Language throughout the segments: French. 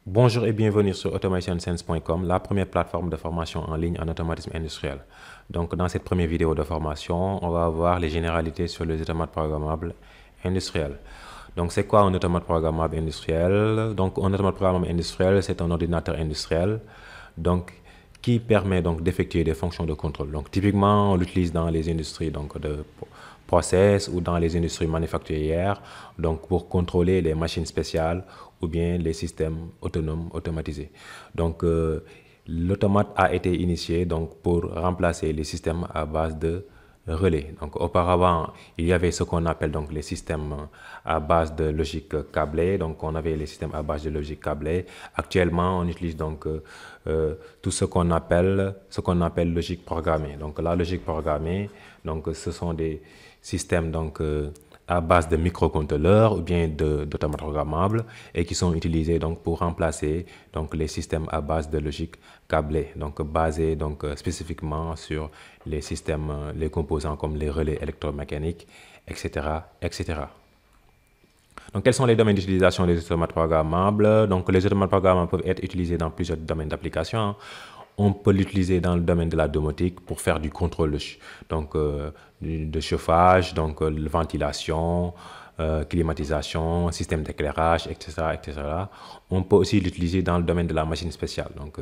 Bonjour et bienvenue sur automationsense.com, la première plateforme de formation en ligne en automatisme industriel. Donc, dans cette première vidéo de formation, on va voir les généralités sur les automates programmables industriels. Donc, c'est quoi un automate programmable industriel? Donc, un automate programmable industriel, c'est un ordinateur industriel qui permet donc d'effectuer des fonctions de contrôle. Donc, typiquement, on l'utilise dans les industries de process ou dans les industries manufacturières, donc pour contrôler les machines spéciales ou bien les systèmes autonomes automatisés. Donc, l'automate a été initié donc pour remplacer les systèmes à base de relais. Donc, auparavant, il y avait ce qu'on appelle donc les systèmes à base de logique câblée. Donc, on avait les systèmes à base de logique câblée. Actuellement, on utilise donc tout ce qu'on appelle logique programmée. Donc, la logique programmée, donc, ce sont des systèmes à base de microcontrôleurs ou bien d'automates programmables et qui sont utilisés donc pour remplacer donc les systèmes à base de logique câblée, donc basés spécifiquement sur les systèmes, les composants comme les relais électromécaniques, etc., etc. Donc, quels sont les domaines d'utilisation des automates programmables? Donc, les automates programmables peuvent être utilisés dans plusieurs domaines d'application. On peut l'utiliser dans le domaine de la domotique pour faire du contrôle de chauffage, ventilation, climatisation, système d'éclairage, etc., etc. On peut aussi l'utiliser dans le domaine de la machine spéciale. Donc,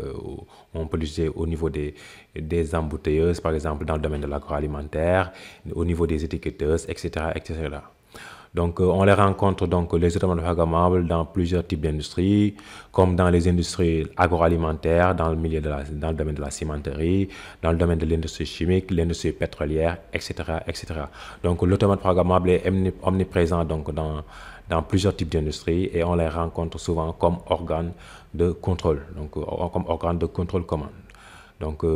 on peut l'utiliser au niveau des embouteilleuses, par exemple, dans le domaine de l'agroalimentaire, au niveau des étiqueteuses, etc., etc. Donc, on les rencontre les automates programmables dans plusieurs types d'industries, comme dans les industries agroalimentaires, dans le domaine de la cimenterie, dans le domaine de l'industrie chimique, l'industrie pétrolière, etc., etc. Donc, l'automate programmable est omniprésent dans plusieurs types d'industries et on les rencontre souvent comme organe de contrôle, comme organe de contrôle commande. Donc,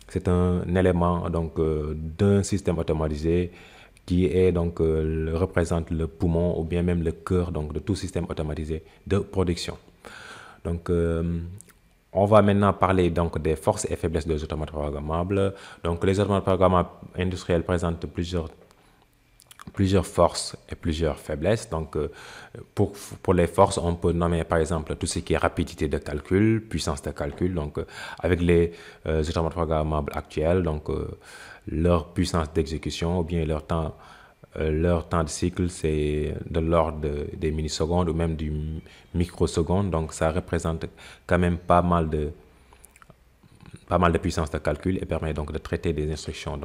c'est un élément d'un système automatisé qui est représente le poumon ou bien même le cœur de tout système automatisé de production. Donc, on va maintenant parler des forces et faiblesses des automates programmables. Donc, les automates programmables industriels présentent plusieurs forces et plusieurs faiblesses. Donc, pour les forces, on peut nommer par exemple tout ce qui est rapidité de calcul, puissance de calcul. Donc, avec les automates programmables actuels, leur puissance d'exécution ou bien leur temps de cycle, c'est de l'ordre des millisecondes ou même du microseconde. Donc, ça représente quand même pas mal de puissance de calcul et permet donc de traiter des instructions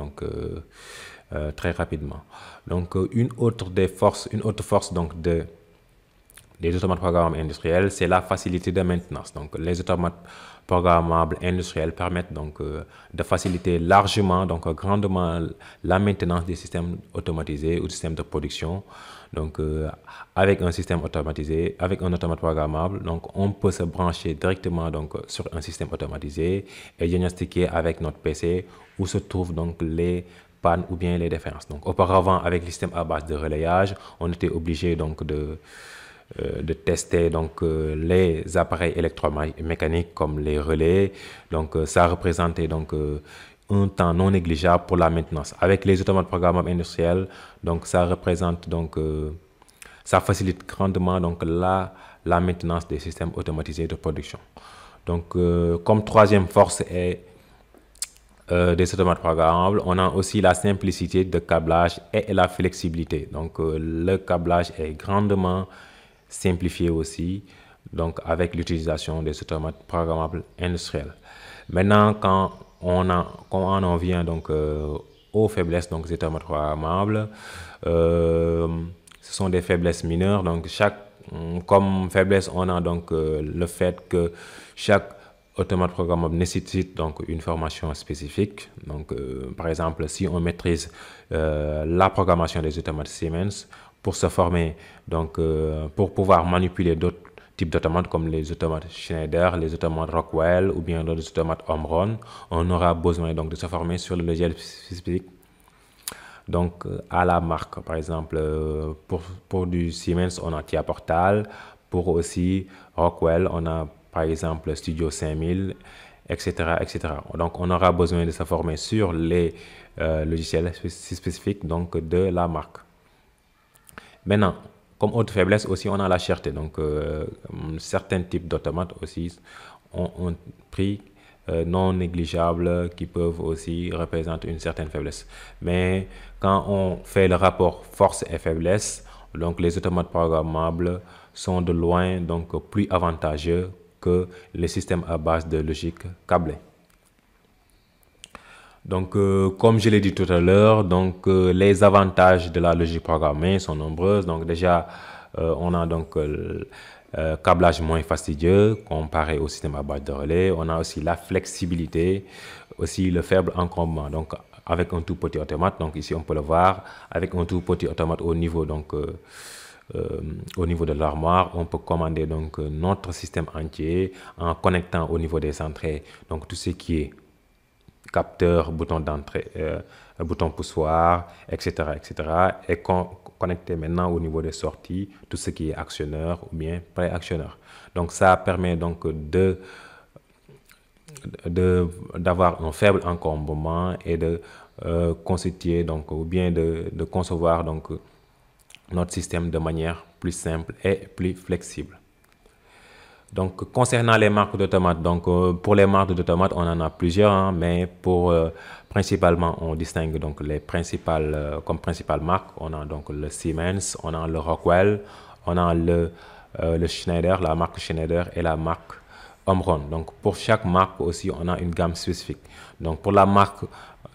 très rapidement. Donc, une autre force des automates programmables industriels, c'est la facilité de maintenance. Donc, les automates programmables industriels permettent de faciliter grandement la maintenance des systèmes automatisés ou systèmes de production. Donc, avec un système automatisé, avec un automate programmable, on peut se brancher directement sur un système automatisé et diagnostiquer avec notre PC où se trouvent les pannes ou bien les défaillances. Donc, auparavant, avec le système à base de relayage, on était obligé de tester les appareils électromécaniques comme les relais. Donc, ça représentait un temps non négligeable pour la maintenance. Avec les automates programmables industriels, ça facilite grandement la maintenance des systèmes automatisés de production. Donc, comme troisième force des automates programmables, on a aussi la simplicité de câblage et la flexibilité. Donc, le câblage est grandement simplifié aussi, avec l'utilisation des automates programmables industriels. Maintenant, quand on en vient aux faiblesses des automates programmables, ce sont des faiblesses mineures. Donc, comme faiblesse, on a le fait que chaque automate programmable nécessite une formation spécifique. Donc, par exemple, si on maîtrise la programmation des automates Siemens, pour se former, pour pouvoir manipuler d'autres types d'automates comme les automates Schneider, les automates Rockwell ou bien les automates Omron, on aura besoin de se former sur le logiciel spécifique à la marque. Par exemple, pour du Siemens, on a TIA Portal. Pour aussi Rockwell, on a par exemple Studio 5000, etc., etc. Donc, on aura besoin de se former sur les logiciels spécifiques de la marque. Maintenant, Comme autre faiblesse aussi, on a la cherté. Donc, certains types d'automates aussi ont un prix non négligeable qui peuvent aussi représenter une certaine faiblesse. Mais quand on fait le rapport force et faiblesse, donc les automates programmables sont de loin donc plus avantageux que les systèmes à base de logique câblée. Donc, comme je l'ai dit tout à l'heure, donc les avantages de la logique programmée sont nombreux. Donc déjà, on a donc câblage moins fastidieux comparé au système à base de relais. On a aussi la flexibilité, aussi le faible encombrement. Donc avec un tout petit automate, donc ici on peut le voir, avec un tout petit automate au niveau donc au niveau de l'armoire, on peut commander donc notre système entier en connectant au niveau des entrées donc tout ce qui est capteur, bouton d'entrée, bouton poussoir, etc., et connecté maintenant au niveau des sorties, tout ce qui est actionneur ou bien pré-actionneur. Donc ça permet donc d'avoir un faible encombrement et de constituer donc ou bien de concevoir donc notre système de manière plus simple et plus flexible. Donc, concernant les marques d'automates, donc pour les marques d'automates, on en a plusieurs, hein, mais pour principalement, on distingue donc les principales comme principales marques. On a donc le Siemens, on a le Rockwell, on a le Schneider, la marque Schneider et la marque Omron. Donc, pour chaque marque aussi, on a une gamme spécifique. Donc, pour la marque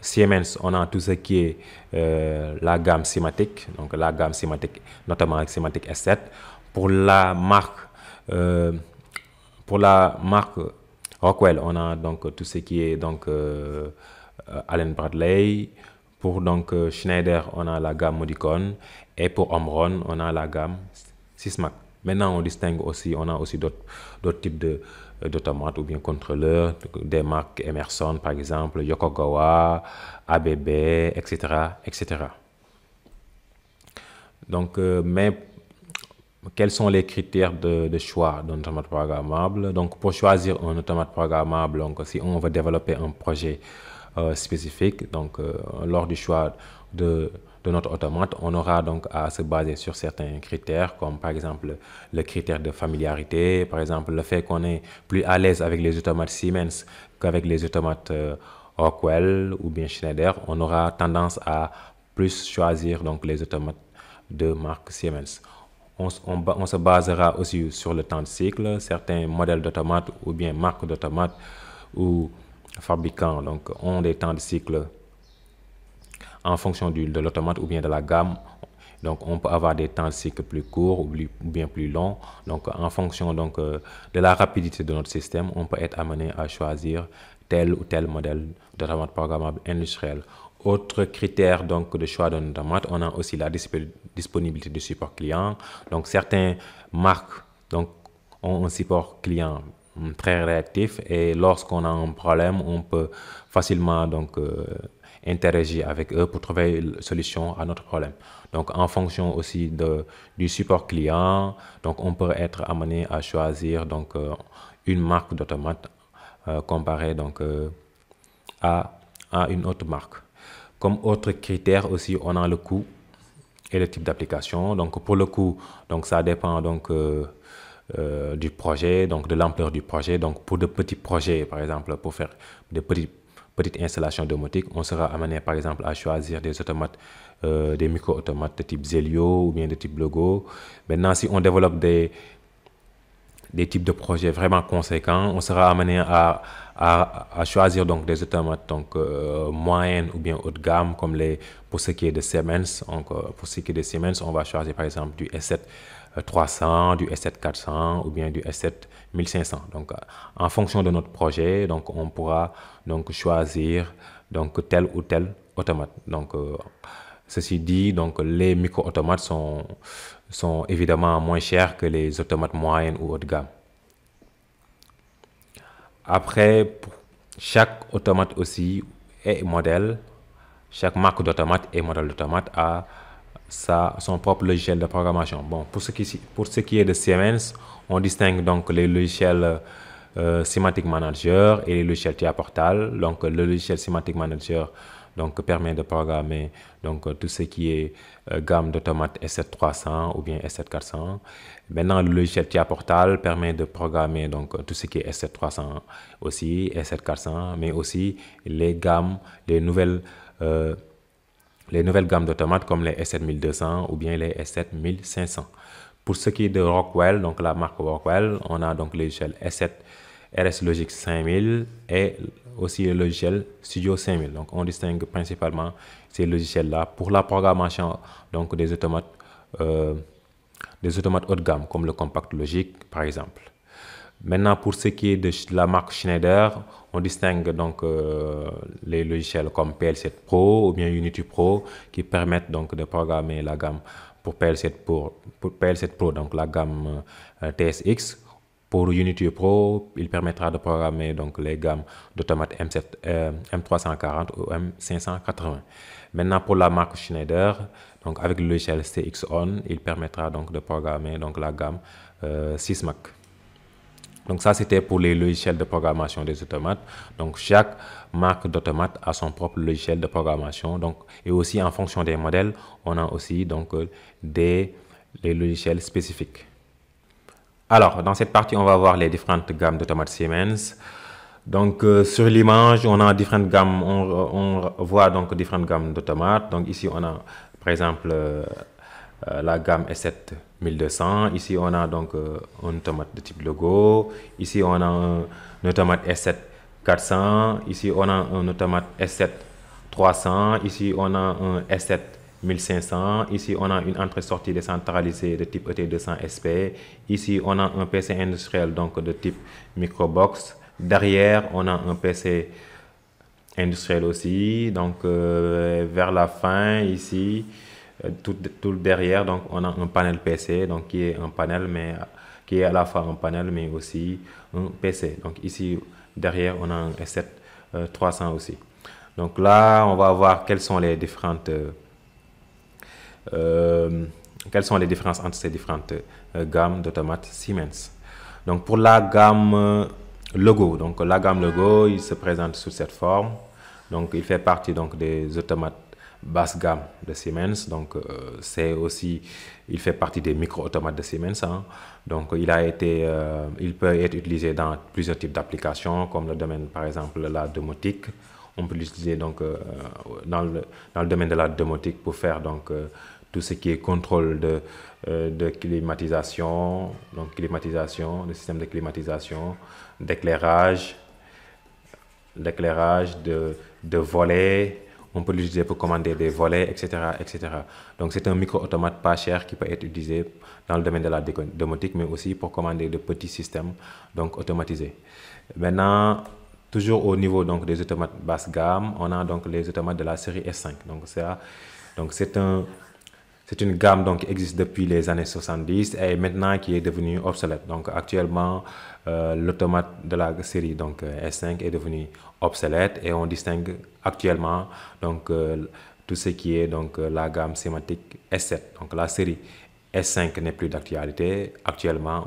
Siemens, on a tout ce qui est la gamme Simatic, donc la gamme Simatic, notamment avec Simatic S7. Pour la marque Rockwell, on a donc tout ce qui est donc Allen Bradley. Pour donc Schneider, on a la gamme Modicon et pour Omron, on a la gamme Sysmac. Maintenant, on distingue aussi, on a aussi d'autres types d'automates ou bien contrôleurs, des marques Emerson par exemple, Yokogawa, ABB, etc., etc. Donc, mais quels sont les critères de choix d'un automate programmable? Donc, pour choisir un automate programmable, donc, si on veut développer un projet spécifique, donc lors du choix de notre automate, on aura donc à se baser sur certains critères, comme par exemple le critère de familiarité, par exemple le fait qu'on est plus à l'aise avec les automates Siemens qu'avec les automates Rockwell ou bien Schneider, on aura tendance à plus choisir donc les automates de marque Siemens. On se basera aussi sur le temps de cycle. Certains modèles d'automates ou bien marques d'automates ou fabricants donc, ont des temps de cycle en fonction de l'automate ou bien de la gamme. Donc, on peut avoir des temps de cycle plus courts ou bien plus longs. Donc, en fonction donc, de la rapidité de notre système, on peut être amené à choisir tel ou tel modèle d'automate programmable industriel. Autre critère donc de choix d'un automate, on a aussi la disponibilité du support client. Donc certaines marques donc, ont un support client très réactif et lorsqu'on a un problème, on peut facilement donc, interagir avec eux pour trouver une solution à notre problème. Donc en fonction aussi du support client, donc, on peut être amené à choisir donc, une marque d'automate comparée donc, à une autre marque. Comme autre critère aussi, on a le coût et le type d'application. Donc pour le coût, donc ça dépend donc du projet, donc de l'ampleur du projet. Donc pour de petits projets, par exemple, pour faire de petites installations domotiques, on sera amené par exemple à choisir des automates, des micro-automates de type Zelio ou bien de type Logo. Maintenant, si on développe des types de projets vraiment conséquents, on sera amené à choisir donc des automates donc moyennes ou bien haut de gamme comme pour ce qui est de Siemens. Donc, pour ce qui est de Siemens, on va choisir par exemple du S7 300, du S7 400 ou bien du S7 1500. Donc en fonction de notre projet, donc on pourra donc choisir donc tel ou tel automate. Donc ceci dit, donc les micro-automates sont évidemment moins chers que les automates moyennes ou haut de gamme. Après, pour chaque automate aussi et modèle, chaque marque d'automate et modèle d'automate a son propre logiciel de programmation. Bon, pour ce qui est de Siemens, on distingue donc les logiciels Semantic Manager et les logiciels TIA Portal. Donc le logiciel Semantic Manager donc permet de programmer donc tout ce qui est gamme d'automates S7 300 ou bien S7 400. Maintenant, le logiciel TIA Portal permet de programmer donc tout ce qui est S7 300 aussi, S7 400, mais aussi les gammes, les nouvelles gammes d'automates comme les S7 1200 ou bien les S7 1500. Pour ce qui est de Rockwell, donc la marque Rockwell, on a donc le logiciel S7 RS Logic 5000 et aussi le logiciel Studio 5000. Donc on distingue principalement ces logiciels-là pour la programmation donc des automates haut de gamme comme le Compact Logic par exemple. Maintenant, pour ce qui est de la marque Schneider, on distingue donc les logiciels comme PL7 Pro ou bien Unity Pro qui permettent donc de programmer la gamme pour PL7 Pro, donc la gamme TSX. Pour Unity Pro, il permettra de programmer donc les gammes d'automates M340 ou M580. Maintenant, pour la marque Schneider, donc avec le logiciel CXON, il permettra donc de programmer donc la gamme Sysmac. Donc ça, c'était pour les logiciels de programmation des automates. Donc chaque marque d'automate a son propre logiciel de programmation. Donc, et aussi en fonction des modèles, on a aussi donc les logiciels spécifiques. Alors, dans cette partie, on va voir les différentes gammes d'automates Siemens. Donc, sur l'image, on a différentes gammes, on voit donc différentes gammes d'automates. Donc, ici, on a, par exemple, la gamme S7 1200. Ici, on a donc un automate de type logo. Ici, on a un automate S7 400. Ici, on a un automate S7 300. Ici, on a un S7 1500. Ici, on a une entrée-sortie décentralisée de type ET200SP. Ici, on a un PC industriel donc de type microbox. Derrière, on a un PC industriel aussi. Donc, vers la fin, ici, tout derrière, donc, on a un panel PC, donc qui est un panel, mais qui est à la fois un panel, mais aussi un PC. Donc, ici, derrière, on a un S7 300 aussi. Donc là, on va voir quelles sont les différentes quelles sont les différences entre ces différentes gammes d'automates Siemens. Donc pour la gamme logo, donc la gamme logo, il se présente sous cette forme. Donc il fait partie donc des automates basse gamme de Siemens. Donc c'est aussi, il fait partie des micro-automates de Siemens. Hein. Donc il peut être utilisé dans plusieurs types d'applications, comme le domaine par exemple la domotique. On peut l'utiliser donc dans le domaine de la domotique pour faire donc tout ce qui est contrôle de climatisation, donc climatisation, le système de climatisation, d'éclairage, de volets. On peut l'utiliser pour commander des volets, etc., etc. Donc c'est un micro-automate pas cher qui peut être utilisé dans le domaine de la domotique, mais aussi pour commander de petits systèmes donc automatisés. Maintenant, toujours au niveau donc des automates basse gamme, on a donc les automates de la série S5. Donc c'est une gamme donc, qui existe depuis les années 70 et maintenant qui est devenue obsolète. Donc actuellement, l'automate de la série donc, S5 est devenu obsolète et on distingue actuellement donc, tout ce qui est donc, la gamme sémantique S7. Donc la série S5 n'est plus d'actualité. Actuellement,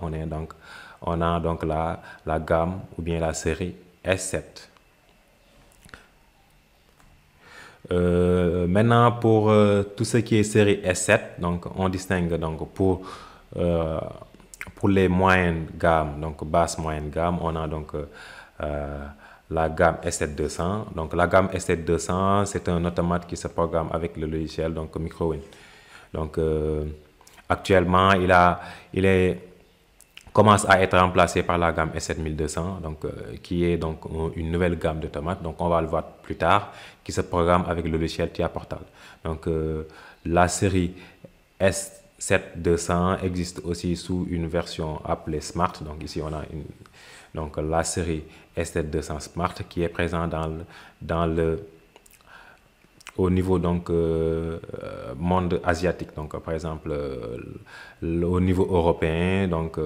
on a donc la gamme ou bien la série S7. Maintenant, pour tout ce qui est série S7, donc on distingue donc pour les moyennes gammes, donc basse moyenne gamme, on a donc la gamme S7 200. Donc la gamme S7 200, c'est un automate qui se programme avec le logiciel donc MicroWin. Donc actuellement, il commence à être remplacé par la gamme S7 1200, donc, qui est donc une nouvelle gamme d'automates. Donc on va le voir plus tard, qui se programme avec le logiciel TIA Portal. Donc la série S7 200 existe aussi sous une version appelée Smart. Donc ici on a donc la série S7 200 Smart qui est présente au niveau donc monde asiatique, donc par exemple au niveau européen, donc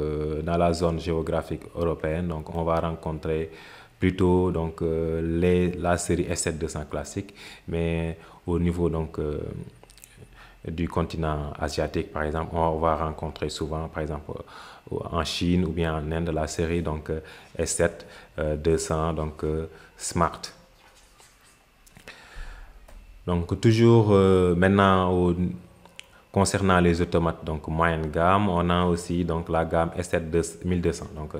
dans la zone géographique européenne, donc on va rencontrer plutôt donc la série S7 200 classique, mais au niveau donc du continent asiatique, par exemple, on va rencontrer souvent, par exemple, en Chine ou bien en Inde, la série donc S7 200 donc Smart. Donc toujours maintenant concernant les automates donc moyenne gamme, on a aussi donc la gamme S7 1200. Donc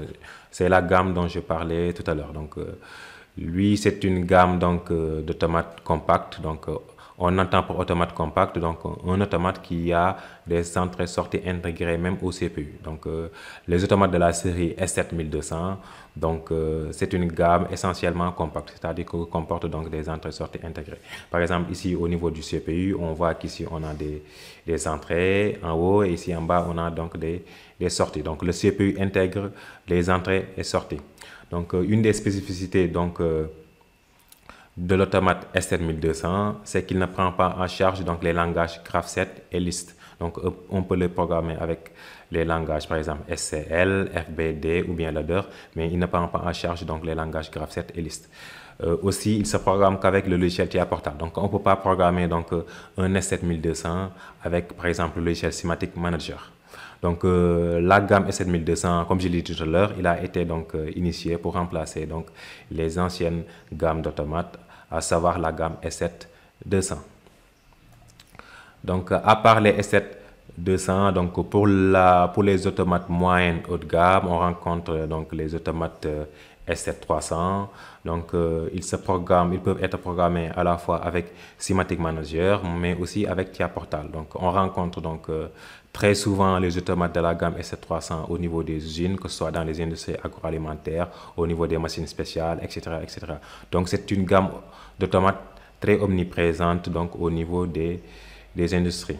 c'est la gamme dont je parlais tout à l'heure. Donc lui c'est une gamme donc d'automates compacts. Donc on entend pour automate compact donc un automate qui a des entrées-sorties intégrées même au CPU. Donc les automates de la série S7 1200, donc c'est une gamme essentiellement compacte, c'est-à-dire que comporte donc des entrées-sorties intégrées. Par exemple ici au niveau du CPU, on voit qu'ici on a des entrées en haut et ici en bas on a donc des sorties. Donc le CPU intègre les entrées et sorties. Donc une des spécificités donc de l'automate S7 1200, c'est qu'il ne prend pas en charge donc les langages Graph7 et Lisp. Donc on peut le programmer avec les langages par exemple SCL, FBD ou bien Ladder, mais il ne prend pas en charge donc les langages Graph7 et Lisp. Aussi, il se programme qu'avec le logiciel TIA Portal. Donc on ne peut pas programmer donc un S7 1200 avec par exemple le logiciel Semantic Manager. Donc la gamme S7 1200, comme je l'ai dit tout à l'heure, il a été donc initié pour remplacer donc les anciennes gammes d'automates, à savoir la gamme S7 200. Donc à part les S7 200, donc pour les automates moyennes haut de gamme, on rencontre donc les automates S7 300. Donc ils peuvent être programmés à la fois avec Semantic Manager, mais aussi avec TIA Portal. Donc on rencontre donc très souvent les automates de la gamme S7 300 au niveau des usines, que ce soit dans les industries agroalimentaires, au niveau des machines spéciales, etc., etc. Donc c'est une gamme d'automates très omniprésente donc au niveau des industries.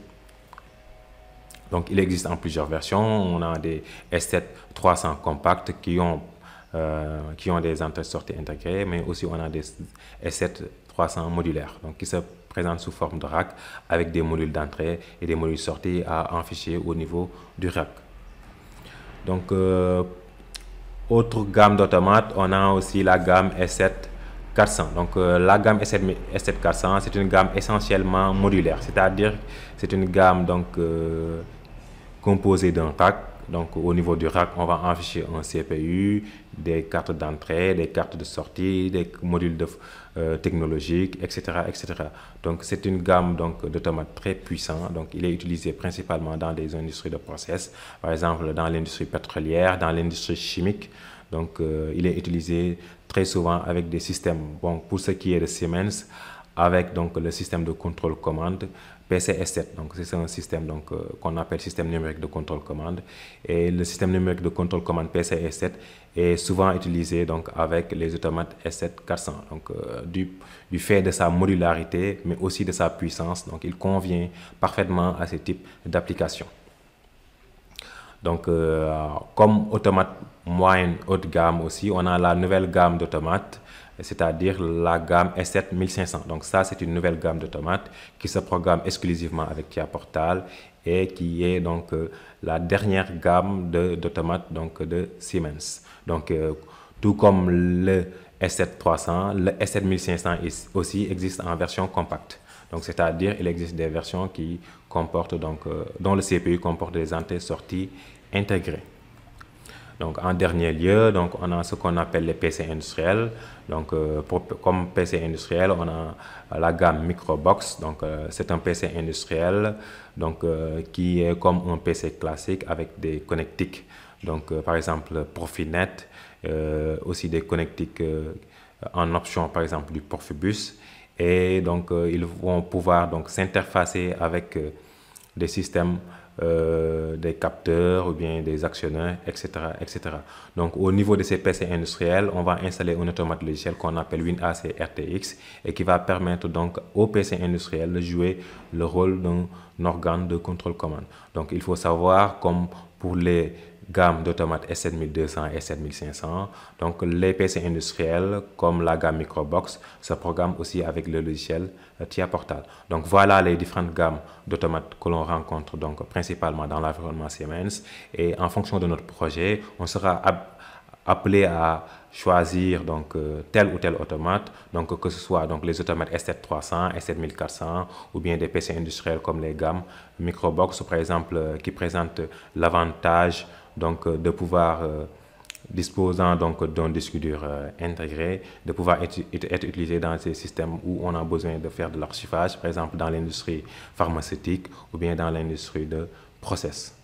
Donc il existe en plusieurs versions. On a des S7 300 compacts qui ont des entrées-sorties intégrées, mais aussi on a des S7 300 modulaires, donc qui se présentent sous forme de rack avec des modules d'entrée et des modules sorties à enficher au niveau du rack. Donc autre gamme d'automates, on a aussi la gamme S7 400. Donc la gamme S7 400, c'est une gamme essentiellement modulaire, c'est-à-dire c'est une gamme donc composée d'un rack. Donc au niveau du rack, on va afficher un CPU, des cartes d'entrée, des cartes de sortie, des modules technologiques, etc., etc. Donc c'est une gamme d'automates très puissants. Donc il est utilisé principalement dans les industries de process, par exemple dans l'industrie pétrolière, dans l'industrie chimique. Donc il est utilisé très souvent avec des systèmes, bon, pour ce qui est de Siemens, avec donc le système de contrôle commande PCS7. Donc c'est un système donc qu'on appelle système numérique de contrôle commande, et le système numérique de contrôle commande PCS7 est souvent utilisé donc avec les automates S7 400. Donc du fait de sa modularité mais aussi de sa puissance, donc il convient parfaitement à ce type d'application. Donc comme automate moyenne haute gamme aussi, on a la nouvelle gamme d'automates, c'est-à-dire la gamme S7 1500. Donc ça, c'est une nouvelle gamme d'automates qui se programme exclusivement avec TIA Portal et qui est donc la dernière gamme d'automates donc de Siemens. Donc tout comme le S7 300, le S7 1500 aussi existe en version compacte. Donc c'est-à-dire il existe des versions qui comportent donc dont le CPU comporte des entrées-sorties intégrées. Donc en dernier lieu, donc on a ce qu'on appelle les PC industriels. Donc comme PC industriel, on a la gamme Microbox. Donc c'est un PC industriel donc qui est comme un PC classique avec des connectiques. Donc par exemple Profinet, aussi des connectiques en option par exemple du Profibus, et donc ils vont pouvoir donc s'interfacer avec des systèmes, des capteurs ou bien des actionneurs, etc., etc. Donc au niveau de ces PC industriels, on va installer un automate logiciel qu'on appelle WinAC RTX et qui va permettre donc au PC industriel de jouer le rôle d'un organe de contrôle commande. Donc il faut savoir, comme pour les gammes d'automates S7 1200 et S7 1500, donc les PC industriels comme la gamme Microbox se programment aussi avec le logiciel TIA Portal. Donc voilà les différentes gammes d'automates que l'on rencontre donc principalement dans l'environnement Siemens, et en fonction de notre projet, on sera appelé à choisir donc tel ou tel automate, donc que ce soit donc les automates S7 300, S7 1400 ou bien des PC industriels comme les gammes Microbox par exemple, qui présentent l'avantage donc de pouvoir disposant donc d'un disque dur intégré, de pouvoir être utilisé dans ces systèmes où on a besoin de faire de l'archivage, par exemple dans l'industrie pharmaceutique ou bien dans l'industrie de process.